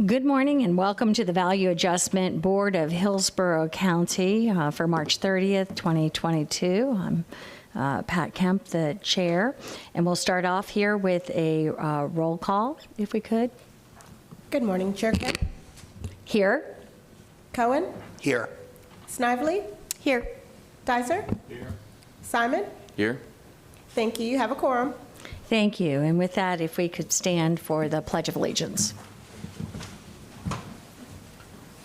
Good morning and welcome to the Value Adjustment Board of Hillsborough County for March 30th, 2022. I'm Pat Kemp, the chair, and we'll start off here with a roll call, if we could. Good morning, Chair Kemp. Here. Cohen. Here. Snively. Here. Dizer. Here. Simon. Here. Thank you. You have a quorum. Thank you. And with that, if we could stand for the Pledge of Allegiance.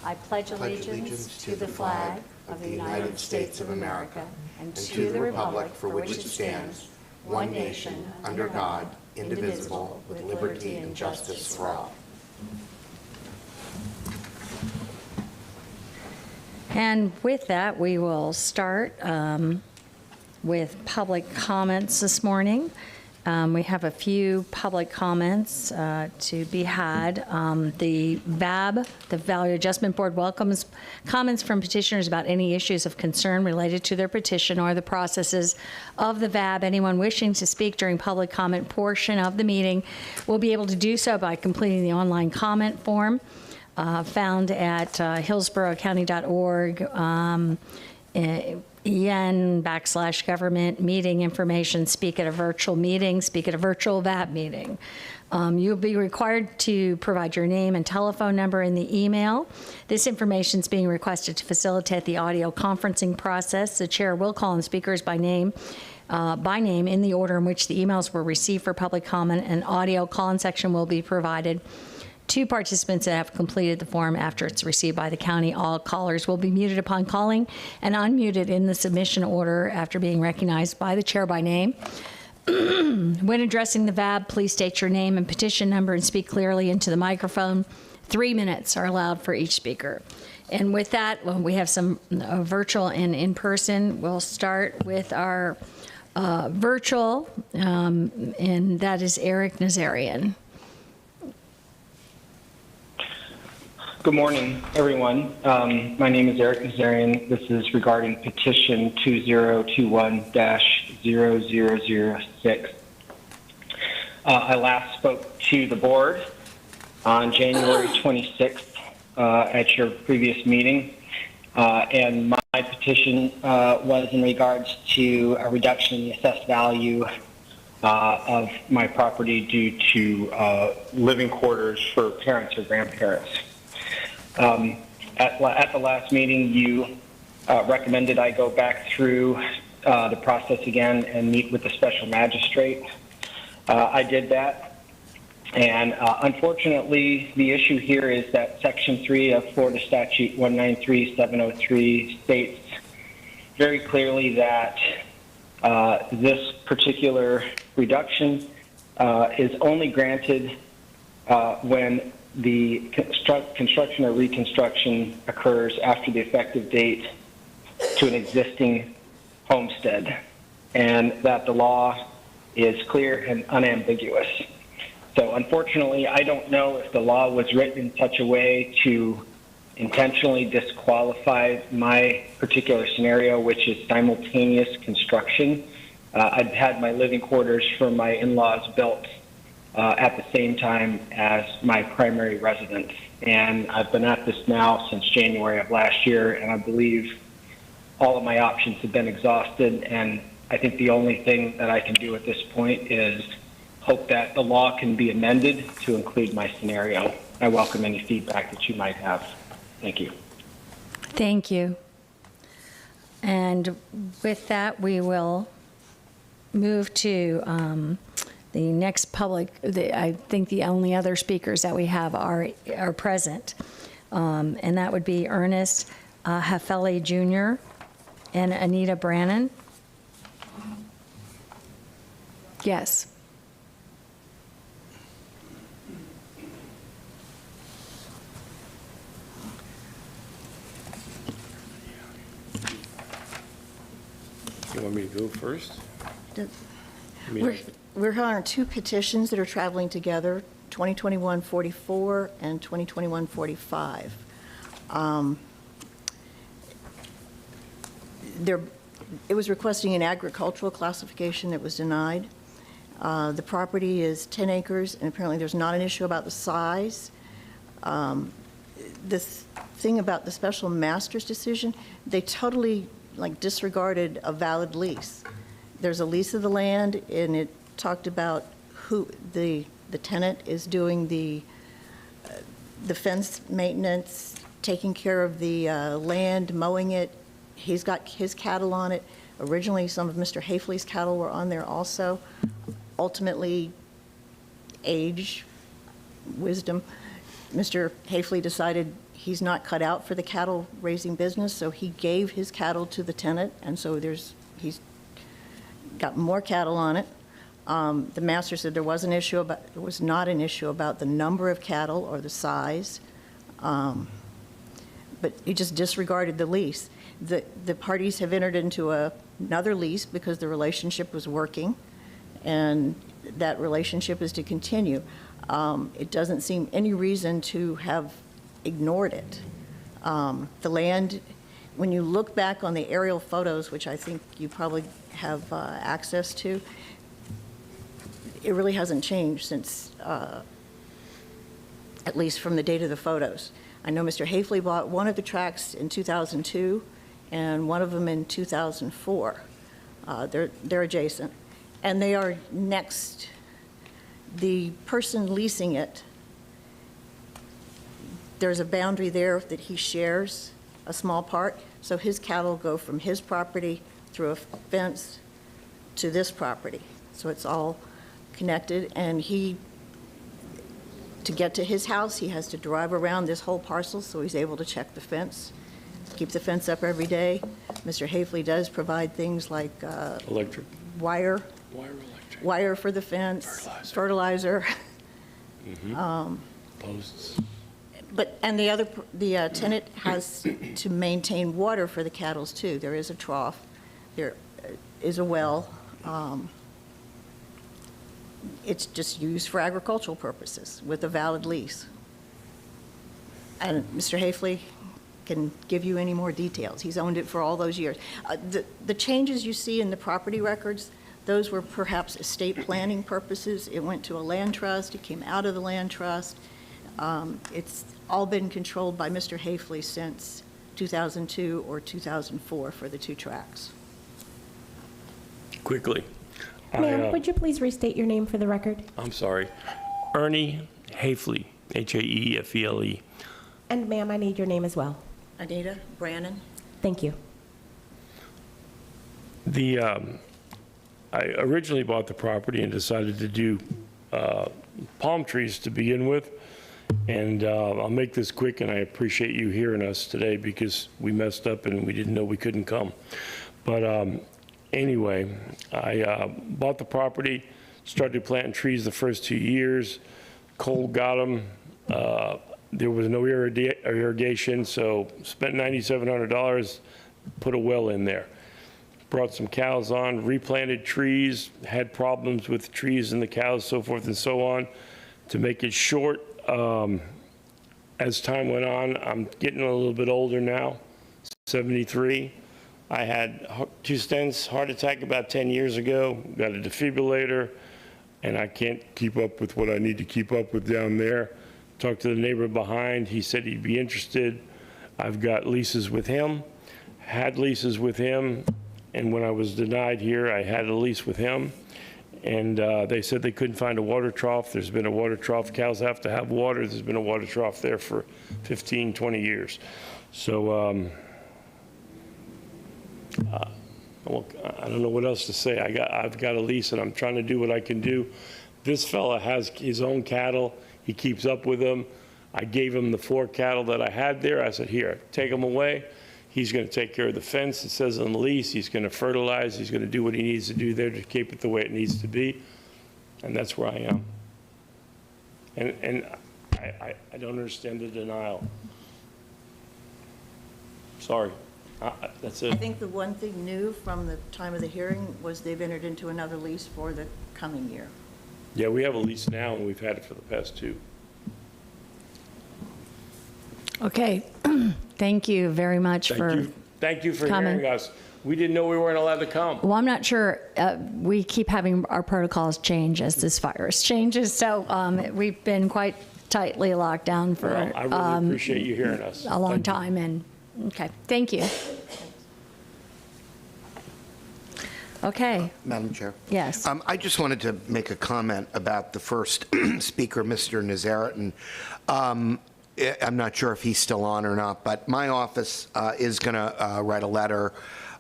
I pledge allegiance to the flag of the United States of America and to the republic for which it stands, one nation, under God, indivisible, with liberty and justice for all. And with that, we will start with public comments this morning. We have a few public comments to be had. The VAB, the Value Adjustment Board, welcomes comments from petitioners about any issues of concern related to their petition or the processes of the VAB. Anyone wishing to speak during public comment portion of the meeting will be able to do so by completing the online comment form found at hillsboroughcounty.org. EN/government meeting information, speak at a virtual meeting, speak at a virtual VAB meeting. You'll be required to provide your name and telephone number in the email. This information is being requested to facilitate the audio conferencing process. The chair will call on speakers by name in the order in which the emails were received for public comment. An audio call-in section will be provided to participants that have completed the form after it's received by the county. All callers will be muted upon calling and unmuted in the submission order after being recognized by the chair by name. When addressing the VAB, please state your name and petition number and speak clearly into the microphone. 3 minutes are allowed for each speaker. And with that, we have some virtual and in-person. We'll start with our virtual, and that is Eric Nazarian. Good morning, everyone. My name is Eric Nazarian. This is regarding petition 2021-0006. I last spoke to the board on January 26th at your previous meeting, and my petition was in regards to a reduction in the assessed value of my property due to living quarters for parents or grandparents. At the last meeting, you recommended I go back through the process again and meet with the special magistrate. I did that, and unfortunately, the issue here is that Section 3 of Florida Statute 193703 states very clearly that this particular reduction is only granted when the construction or reconstruction occurs after the effective date to an existing homestead, and that the law is clear and unambiguous. So unfortunately, I don't know if the law was written in such a way to intentionally disqualify my particular scenario, which is simultaneous construction. I've had my living quarters for my in-laws built at the same time as my primary residence. And I've been at this now since January of last year, and I believe all of my options have been exhausted, and I think the only thing that I can do at this point is hope that the law can be amended to include my scenario. I welcome any feedback that you might have. Thank you. Thank you. And with that, we will move to the next public. I think the only other speakers that we have are present, and that would be Ernest Hafele Jr. and Anita Brannon. Yes. You want me to go first? We're on two petitions that are traveling together, 2021-44 and 2021-45. It was requesting an agricultural classification that was denied. The property is 10 acres, and apparently there's not an issue about the size. This thing about the special master's decision, they totally disregarded a valid lease. There's a lease of the land, and it talked about who the tenant is doing the fence maintenance, taking care of the land, mowing it. He's got his cattle on it. Originally, some of Mr. Hafley's cattle were on there also. Ultimately, age, wisdom, Mr. Hafley decided he's not cut out for the cattle raising business, so he gave his cattle to the tenant, and so he's got more cattle on it. The master said there was not an issue about the number of cattle or the size, but he just disregarded the lease. The parties have entered into another lease because the relationship was working, and that relationship is to continue. It doesn't seem any reason to have ignored it. The land, when you look back on the aerial photos, which I think you probably have access to, it really hasn't changed since, at least from the date of the photos. I know Mr. Hafley bought one of the tracts in 2002 and one of them in 2004. They're adjacent, and they are next. The person leasing it, there's a boundary there that he shares, a small part, so his cattle go from his property through a fence to this property. So it's all connected, and to get to his house, he has to drive around this whole parcel, so he's able to check the fence, keep the fence up every day. Mr. Hafley does provide things like Electric. wire Electric. for the fence, fertilizer. Posts. And the tenant has to maintain water for the cattle too. There is a trough, there is a well. It's just used for agricultural purposes with a valid lease. And Mr. Hafley can give you any more details. He's owned it for all those years. The changes you see in the property records, those were perhaps estate planning purposes. It went to a land trust, it came out of the land trust. It's all been controlled by Mr. Hafley since 2002 or 2004 for the two tracts. Quickly. Ma'am, would you please restate your name for the record? I'm sorry. Ernie Hafley, Haefele. And ma'am, I need your name as well. Anita Brannon? Thank you. I originally bought the property and decided to do palm trees to begin with. And I'll make this quick, and I appreciate you hearing us today because we messed up and we didn't know we couldn't come. But anyway, I bought the property, started planting trees the first 2 years. Cold got them. There was no irrigation, so spent $9,700, put a well in there. Brought some cows on, replanted trees, had problems with trees and the cows, so forth and so on. To make it short, as time went on, I'm getting a little bit older now, 73. I had 2 stents, heart attack about 10 years ago, got a defibrillator, and I can't keep up with what I need to keep up with down there. Talked to the neighbor behind, he said he'd be interested. I've got leases with him, had leases with him, and when I was denied here, I had a lease with him. And they said they couldn't find a water trough. There's been a water trough. Cows have to have water. There's been a water trough there for 15, 20 years. So well, I don't know what else to say. I've got a lease, and I'm trying to do what I can do. This fella has his own cattle. He keeps up with them. I gave him the 4 cattle that I had there. I said, here, take them away. He's going to take care of the fence. It says on the lease. He's going to fertilize. He's going to do what he needs to do there to keep it the way it needs to be. And that's where I am. And I don't understand the denial. Sorry. That's it. I think the one thing new from the time of the hearing was they've entered into another lease for the coming year. Yeah, we have a lease now, and we've had it for the past 2. Okay, thank you very much for Thank you for coming. hearing us. We didn't know we weren't allowed to come. Well, I'm not sure, we keep having our protocols change as this virus changes, so we've been quite tightly locked down for Well, I really appreciate you hearing us. a long Thank you. time, and, okay, thank you. Okay, Madam Chair. yes. I just wanted to make a comment about the first speaker, Mr. Nazaritan. I'm not sure if he's still on or not, but my office is going to write a letter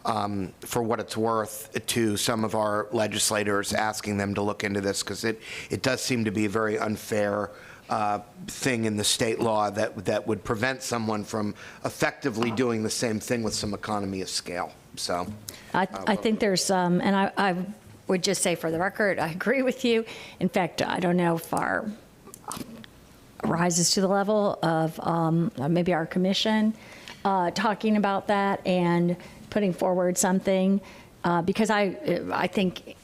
for what it's worth to some of our legislators, asking them to look into this, because it does seem to be a very unfair thing in the state law that would prevent someone from effectively doing the same thing with some economy of scale. So I think there's, and I would just say for the record, I agree with you. In fact, I don't know if our rises to the level of maybe our commission talking about that and putting forward something, because I think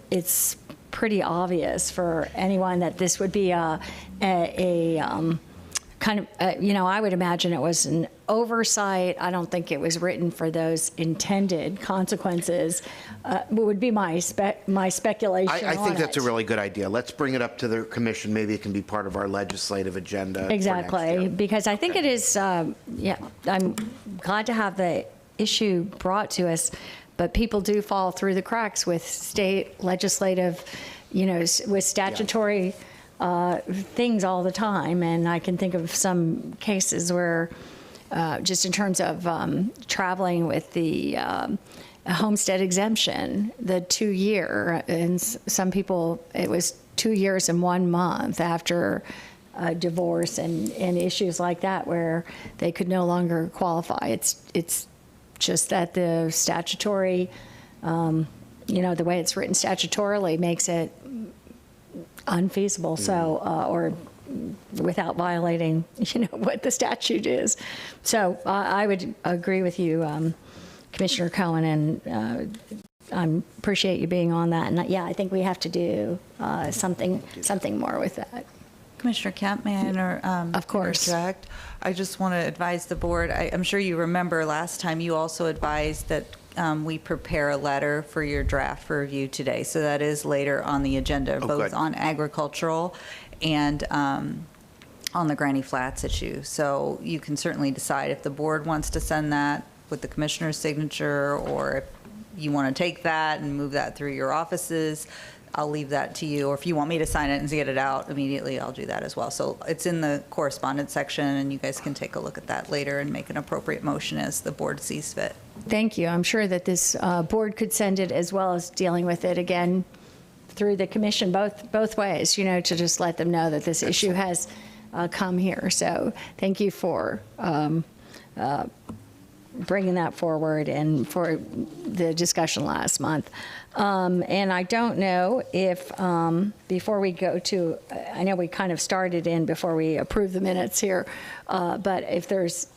it's pretty obvious for anyone that this would be a kind of, I would imagine it was an oversight. I don't think it was written for those intended consequences, would be my speculation I think on that's a it. really good idea. Let's bring it up to the commission. Maybe it can be part of our legislative agenda for next Exactly, year. because I think it is, I'm glad to have the issue brought to us, but people do fall through the cracks with state legislative, with statutory things all the time. And I can think of some cases where, just in terms of traveling with the homestead exemption, the 2-year, and some people, it was 2 years and 1 month after divorce and issues like that, where they could no longer qualify. It's just that the statutory, the way it's written statutorily makes it unfeasible, so, or without violating, what the statute is. So I would agree with you, Commissioner Cohen, and I appreciate you being on that. And yeah, I think we have to do something more with that. Commissioner Kemp, may I Of course. interject? I just want to advise the board, I'm sure you remember last time you also advised that we prepare a letter for your draft for review today. So that is later on the agenda, both good. on agricultural and on the Granny Flats issue. So you can certainly decide if the board wants to send that with the commissioner's signature, or if you want to take that and move that through your offices. I'll leave that to you, or if you want me to sign it and get it out immediately, I'll do that as well. So it's in the correspondence section, and you guys can take a look at that later and make an appropriate motion as the board sees fit. Thank you. I'm sure that this board could send it, as well as dealing with it again through the commission, both ways, to just let them know that this issue has come here. So thank you for bringing that forward and for the discussion last month. And I don't know if, before we go to, I know we kind of started in before we approve the minutes here, but if there's,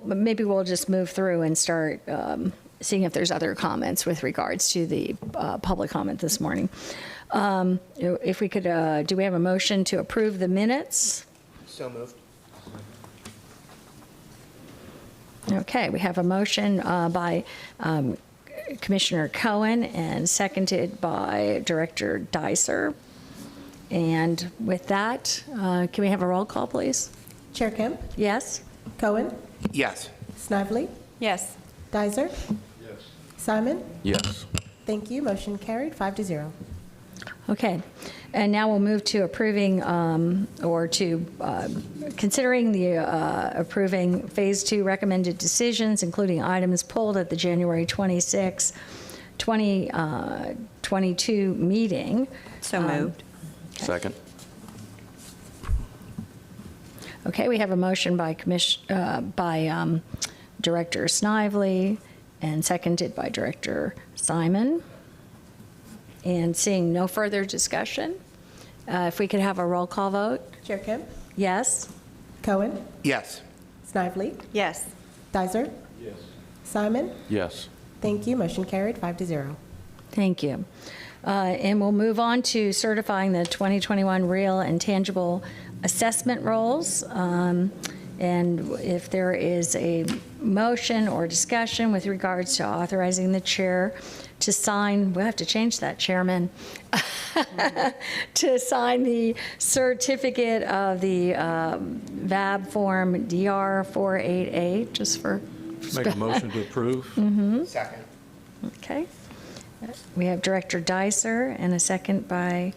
maybe we'll just move through and start seeing if there's other comments with regards to the public comment this morning. If we could, do we have a motion to approve the minutes? So moved. Okay, we have a motion by Commissioner Cohen and seconded by Director Dicer. And with that, can we have a roll call, please? Chair Kemp, Yes? Cohen, Yes. Snively, Yes. Dicer, Simon. Yes. Thank you. Motion carried, 5-0. Okay, and now we'll move to approving, or to considering the approving Phase 2 recommended decisions, including items pulled at the January 26, 2022 meeting. So moved. Second. Okay, we have a motion by Director Snively and seconded by Director Simon. And seeing no further discussion, if we could have a roll call vote? Chair Kemp, Yes? Cohen, Yes. Snively, Yes. Dicer. Yes. Simon. Yes. Thank you. Motion carried, 5-0. Thank you. And we'll move on to certifying the 2021 real and tangible assessment rolls. And if there is a motion or discussion with regards to authorizing the chair to sign, we'll have to change that, Chairman, to sign the certificate of the VAB form DR 488, just for, Make a motion to approve. Second. okay. We have Director Dicer and a second by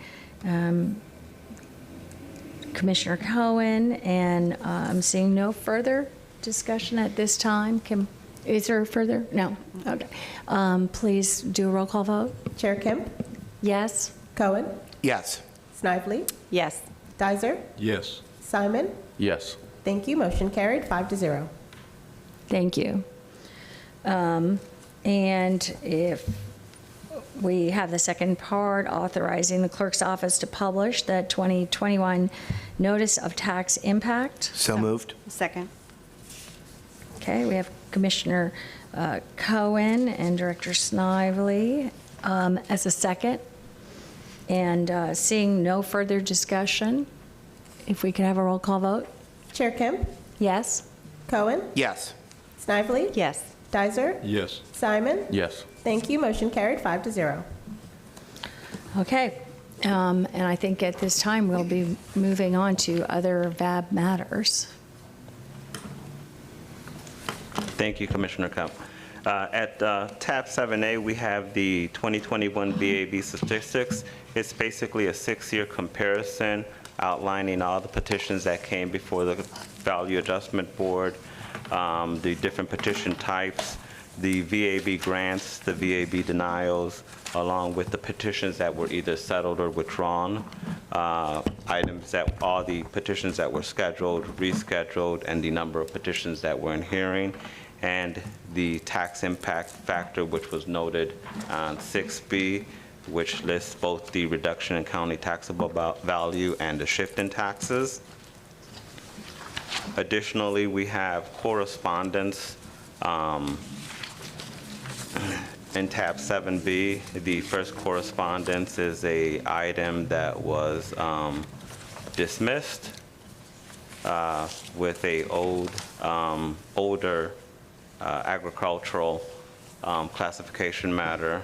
Commissioner Cohen, and I'm seeing no further discussion at this time. Is there further? No. Okay. Please do a roll call vote. Chair Kemp, Yes? Cohen, Yes. Snively, Yes. Dizer, Yes. Simon. Yes. Thank you. Motion carried 5-0. Thank you. And if we have the second part, authorizing the clerk's office to publish the 2021 Notice of Tax Impact. So moved. Second. Okay, we have Commissioner Cohen and Director Snively as a second. And seeing no further discussion, if we could have a roll call vote? Chair Kemp, Yes? Cohen, Yes. Snively, Yes. Dizer, Yes. Simon. Yes. Thank you. Motion carried 5-0. Okay, and I think at this time, we'll be moving on to other VAB matters. Thank you, Commissioner Kemp. At tab 7A, we have the 2021 VAB Statistics. It's basically a 6-year comparison outlining all the petitions that came before the Value Adjustment Board, the different petition types, the VAB grants, the VAB denials, along with the petitions that were either settled or withdrawn, all the petitions that were scheduled, rescheduled, and the number of petitions that were in hearing, and the tax impact factor, which was noted on 6B, which lists both the reduction in county taxable value and the shift in taxes. Additionally, we have correspondence in tab 7B. The first correspondence is a item that was dismissed with a older agricultural classification matter,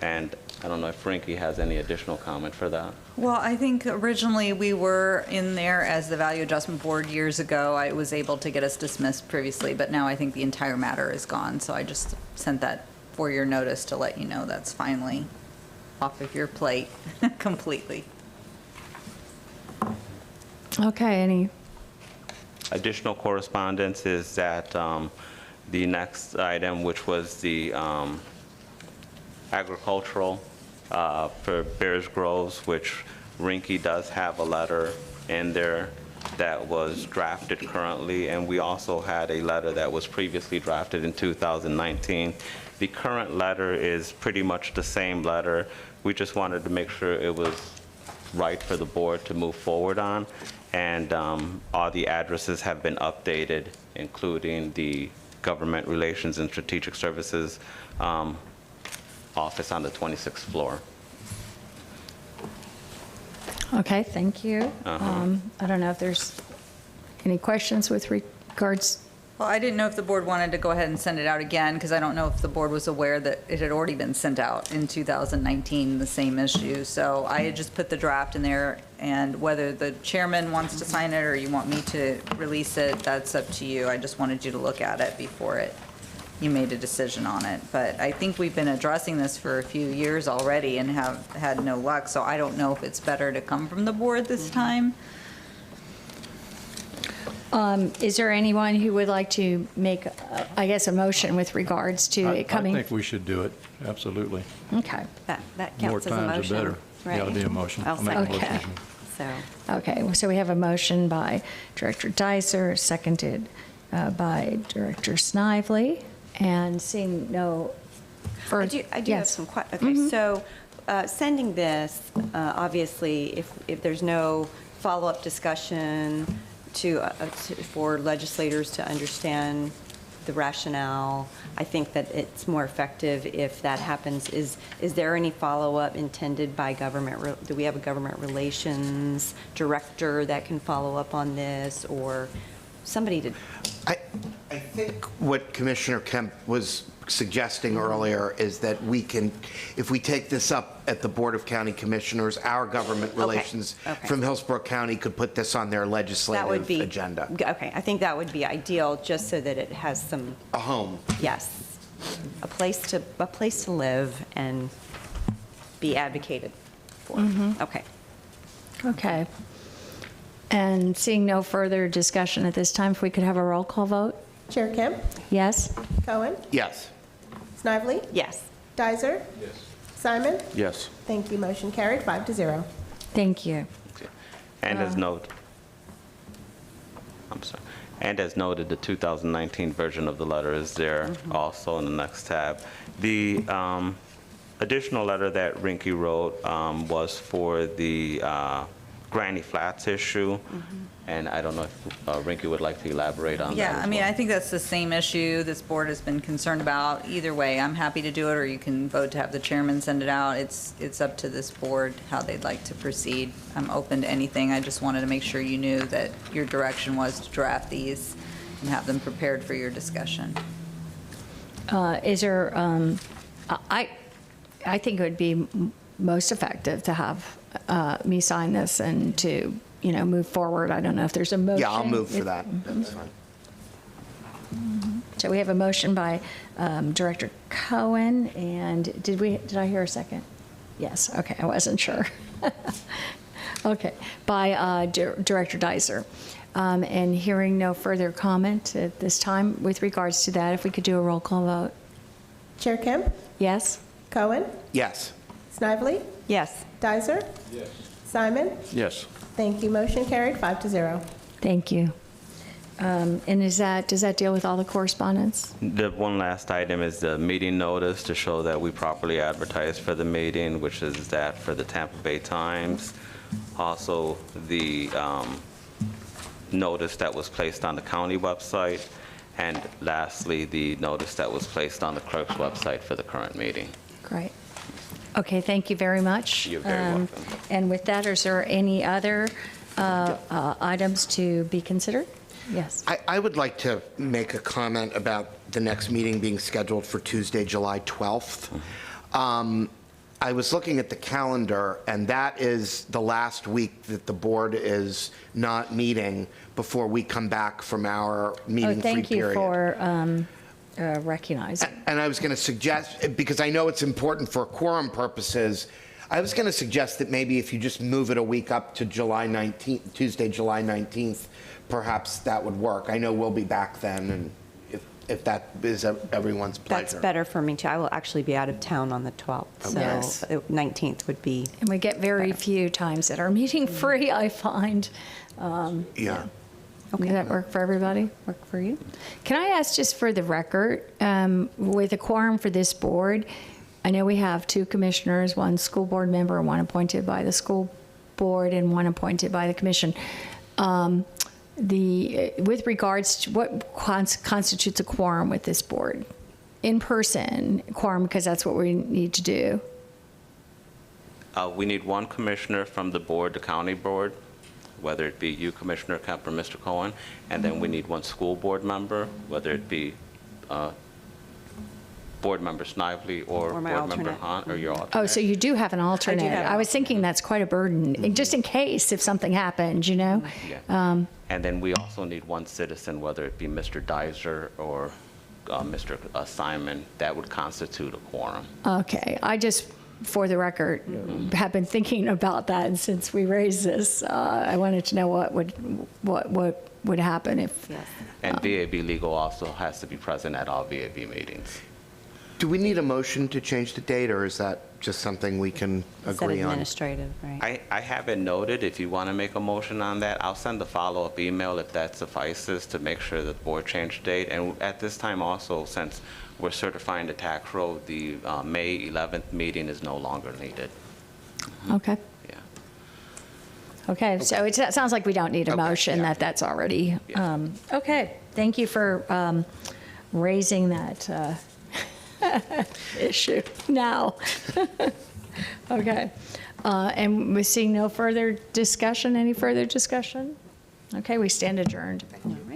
and I don't know if Frankie has any additional comment for that. Well, I think originally we were in there as the Value Adjustment Board years ago. I was able to get us dismissed previously, but now I think the entire matter is gone. So I just sent that for your notice to let you know that's finally off of your plate completely. Okay, any, Additional correspondence is that the next item, which was the agricultural for Bears Groves, which Rinky does have a letter in there that was drafted currently, and we also had a letter that was previously drafted in 2019. The current letter is pretty much the same letter. We just wanted to make sure it was right for the board to move forward on, and all the addresses have been updated, including the Government Relations and Strategic Services office on the 26th floor. okay, thank you. I don't know if there's any questions with regards, Well, I didn't know if the board wanted to go ahead and send it out again, because I don't know if the board was aware that it had already been sent out in 2019, the same issue. So I had just put the draft in there, and whether the chairman wants to sign it or you want me to release it, that's up to you. I just wanted you to look at it before you made a decision on it. But I think we've been addressing this for a few years already and have had no luck, so I don't know if it's better to come from the board this time. is there anyone who would like to make, I guess, a motion with regards to it I coming? think we should do it, absolutely. Okay, That More counts as a motion. times the better. Right. Yeah, it'll be a motion. I'll make a second. Okay. motion. So, okay, so we have a motion by Director Dicer, seconded by Director Snively, and seeing no further. I do have yes. some questions. Okay, so sending this, obviously, if there's no follow-up discussion for legislators to understand the rationale, I think that it's more effective if that happens. Is there any follow-up intended by government? Do we have a government relations director that can follow up on this? Or somebody to, I think what Commissioner Kemp was suggesting earlier is that we can, if we take this up at the Board of County Commissioners, our government relations okay. from Hillsborough County could put this on their that would legislative be. agenda. Okay, I think that would be ideal, just so that it has some, A home. yes, a place to live and be advocated for. Okay. Okay. And seeing no further discussion at this time, if we could have a roll call vote? Chair Kemp, Yes? Cohen, Yes. Snively, Yes. Dizer. Yes. Simon. Yes. Thank you. Motion carried 5-0. Thank you. And as noted, I'm sorry, and as noted, the 2019 version of the letter is there also in the next tab. The additional letter that Rinky wrote was for the Granny Flats issue, and I don't know if Rinky would like to elaborate on that. Yeah, as I mean, well. I think that's the same issue this board has been concerned about. Either way, I'm happy to do it, or you can vote to have the chairman send it out. It's up to this board how they'd like to proceed. I'm open to anything. I just wanted to make sure you knew that your direction was to draft these and have them prepared for your discussion. Is there, I think it would be most effective to have me sign this and to, move forward. I don't know if there's a motion. Yeah, I'll move for If- that. That's fine. So we have a motion by Director Cohen, and did I hear a second? Yes, okay, I wasn't sure. Okay, by Director Dizer. And hearing no further comment at this time with regards to that, if we could do a roll call vote. Chair Kemp, Yes? Cohen, Yes. Snively, Yes. Dizer. Yes. Simon. Yes. Thank you. Motion carried 5-0. Thank you. And does that deal with all the correspondence? The one last item is the meeting notice to show that we properly advertised for the meeting, which is that for the Tampa Bay Times. Also, the notice that was placed on the county website. And lastly, the notice that was placed on the clerk's website for the current meeting. Great. Okay, thank you very much. You're very welcome. And with that, is there any other items to be considered? Yes. I would like to make a comment about the next meeting being scheduled for Tuesday, July 12th. I was looking at the calendar, and that is the last week that the board is not meeting before we come back from our meeting-free Thank you period. for recognizing. And I was going to suggest, because I know it's important for quorum purposes, I was going to suggest that maybe if you just move it a week up to July 19th, Tuesday, July 19th, perhaps that would work. I know we'll be back then, and if that is everyone's pleasure. That's better for me, too. I will actually be out of town on the 12th, so Yes. 19th would be. And we get very few times that are meeting free, I find. Yeah. Does that work for everybody? Work for you? Can I ask just for the record, with a quorum for this board, I know we have two commissioners, one school board member, one appointed by the school board and one appointed by the commission. With regards to what constitutes a quorum with this board? In-person quorum, because that's what we need to do. We need one commissioner from the board, the county board, whether it be you, Commissioner Kemp, or Mr. Cohen, and then we need one school board member, whether it be Board Member Snively or Or my Board Member alternate. Hunt, or your alternate. Oh, so you do have an alternate. have an I was thinking that's quite a burden, just in case if something happens, Yeah. Um, And then we also need one citizen, whether it be Mr. Dizer or Mr. Simon, that would constitute a quorum. Okay, I just, for the record, have been thinking about that, and since we raised this, I wanted to know what would happen if. Yes. And VAB Legal also has to be present at all VAB meetings. Do we need a motion to change the date, or is that just something we can Instead agree on? administrative, right? I have it noted. If you want to make a motion on that, I'll send a follow-up email if that suffices to make sure that the board changed the date. And at this time also, since we're certifying the tax roll, the May 11th meeting is no longer needed. Okay, Yeah. okay, so it sounds like we don't need a Okay, motion, yeah. that's already, okay. Thank you for raising that issue now. Okay, and we're seeing no further discussion, any further discussion? Okay, we stand adjourned. All right.